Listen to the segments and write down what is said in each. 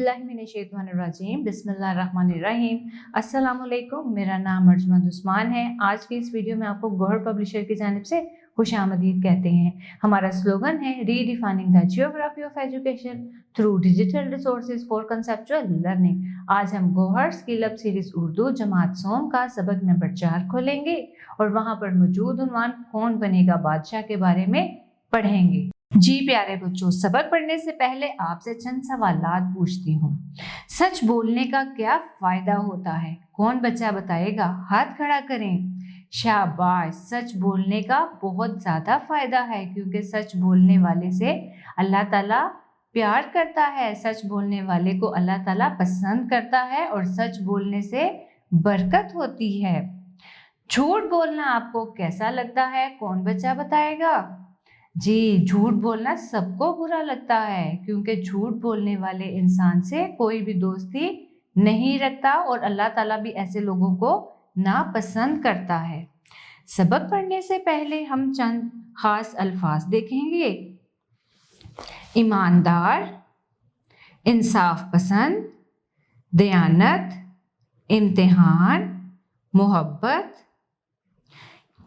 औज़ुबिल्लाहिमिनश्शैतानिर्रजीम बिस्मिल्लाहिर्रहमानिर्रहीम। अस्सलामुअलैकुम, मेरा नाम अर्जमंद उस्मान है। आज की इस वीडियो में आपको गौहर पब्लिशर की जानिब से खुशामदीद कहते हैं। हमारा स्लोगन है redefining the geography of education through digital resources for conceptual learning. आज हम Gauhar skill up series Urdu जमात सोम का सबक नंबर 4 खोलेंगे और वहां पर मौजूद उन्वान कौन बनेगा बादशाह के बारे में पढ़ेंगे। जी प्यारे बच्चों, सबक पढ़ने से पहले आपसे चंद सवालात पूछती हूँ। सच बोलने का क्या फायदा होता है? कौन बच्चा बताएगा? हाथ खड़ा करें। शाबाश, सच बोलने का बहुत ज्यादा फायदा है, क्योंकि सच बोलने वाले से अल्लाह ताला प्यार करता है। सच बोलने वाले को अल्लाह ताला पसंद करता है और सच बोलने से बरकत होती है। झूठ बोलना आपको कैसा लगता है? कौन बच्चा बताएगा? जी, झूठ बोलना सबको बुरा लगता है, क्योंकि झूठ बोलने वाले इंसान से कोई भी दोस्ती नहीं रखता और अल्लाह ताला भी ऐसे लोगों को नापसंद करता है। सबक पढ़ने से पहले हम चंद खास अल्फाज देखेंगे। ईमानदार, इंसाफ पसंद, दयानत, इम्तिहान, मोहब्बत।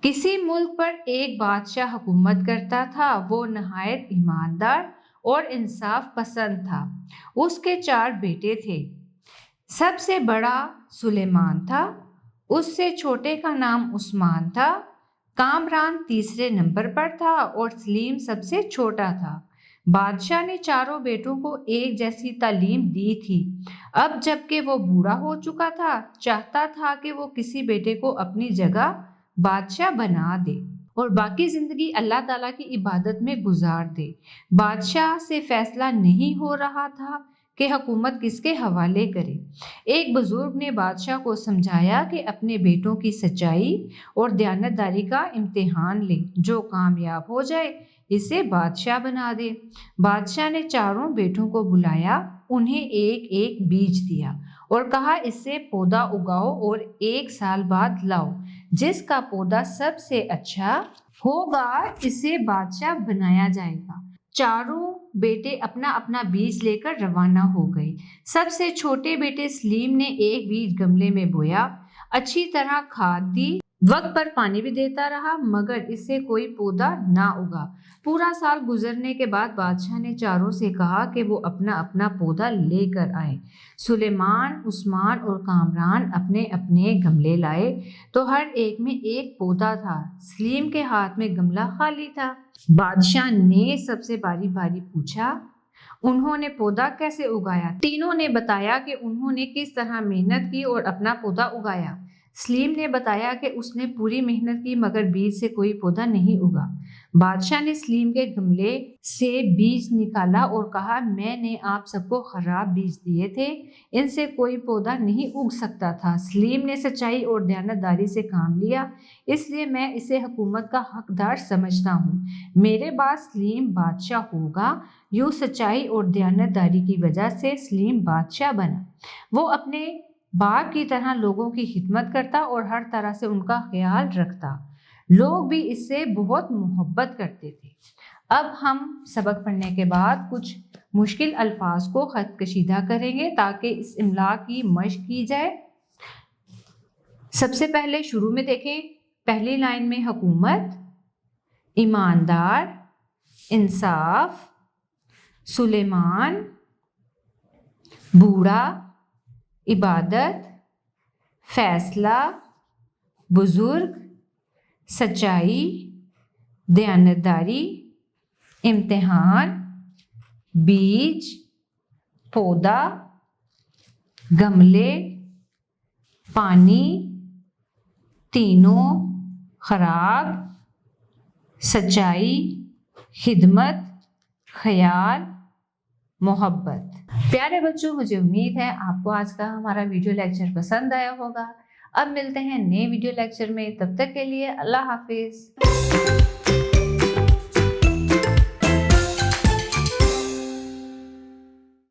किसी मुल्क पर एक बादशाह हुकूमत करता था। वो नहायत ईमानदार और इंसाफ पसंद था। उसके 4 बेटे थे। सबसे बड़ा सुलेमान था, उससे छोटे का नाम उस्मान था। कामरान तीसरे नंबर पर था और सलीम सबसे छोटा था। बादशाह ने चारों बेटों को एक जैसी तालीम दी थी। अब जबकि वो बूढ़ा हो चुका था, चाहता था कि वो किसी बेटे को अपनी जगह बादशाह बना दे और बाकी जिंदगी अल्लाह ताला की इबादत में गुजार दे। बादशाह से फैसला नहीं हो रहा था कि हुकूमत किसके हवाले करे। एक बुजुर्ग ने बादशाह को समझाया कि अपने बेटों की सच्चाई और दयानतदारी का इम्तिहान ले। जो कामयाब हो जाए इसे बादशाह बना दे। बादशाह ने चारों बेटों को बुलाया, उन्हें एक एक बीज दिया और कहा इससे पौधा उगाओ और 1 साल बाद लाओ। जिसका पौधा सबसे अच्छा होगा इसे बादशाह बनाया जाएगा। चारों बेटे अपना अपना बीज लेकर रवाना हो गए। सबसे छोटे बेटे सलीम ने एक बीज गमले में बोया, अच्छी तरह खाद दी, वक्त पर पानी भी देता रहा, मगर इससे कोई पौधा ना उगा। पूरा साल गुजरने के बाद बादशाह ने चारों से कहा कि वो अपना अपना पौधा लेकर आए। सुलेमान, उस्मान और कामरान अपने अपने गमले लाए तो हर एक में एक पौधा था। सलीम के हाथ में गमला खाली था। बादशाह ने सबसे बारी बारी पूछा, उन्होंने पौधा कैसे उगाया? तीनों ने बताया कि उन्होंने किस तरह मेहनत की और अपना पौधा उगाया। सलीम ने बताया कि उसने पूरी मेहनत की मगर बीज से कोई पौधा नहीं उगा। बादशाह ने सलीम के गमले से बीज निकाला और कहा, मैंने आप सबको खराब बीज दिए थे, इनसे कोई पौधा नहीं उग सकता था। सलीम ने सच्चाई और दयानतदारी से काम लिया, इसलिए मैं इसे हुकूमत का हकदार समझता हूँ। मेरे बाद सलीम बादशाह होगा। यूँ सच्चाई और दयानतदारी की वजह से सलीम बादशाह बना। वो अपने बाप की तरह लोगों की खिदमत करता और हर तरह से उनका ख्याल रखता। लोग भी इससे बहुत मोहब्बत करते थे। अब हम सबक पढ़ने के बाद कुछ मुश्किल अल्फाज को खत कशीदा करेंगे ताकि इस इमला की मश्क की जाए। सबसे पहले शुरू में देखें, पहली लाइन में हुकूमत, ईमानदार, इंसाफ, सुलेमान, बूढ़ा, इबादत, फैसला, बुजुर्ग, सच्चाई, दयानतदारी, इम्तिहान, बीज, पौधा, गमले, पानी, तीनों, खराब, सच्चाई, खिदमत, ख्याल, मोहब्बत। प्यारे बच्चों, मुझे उम्मीद है आपको आज का हमारा वीडियो लेक्चर पसंद आया होगा। अब मिलते हैं नए वीडियो लेक्चर में, तब तक के लिए अल्लाह हाफिज।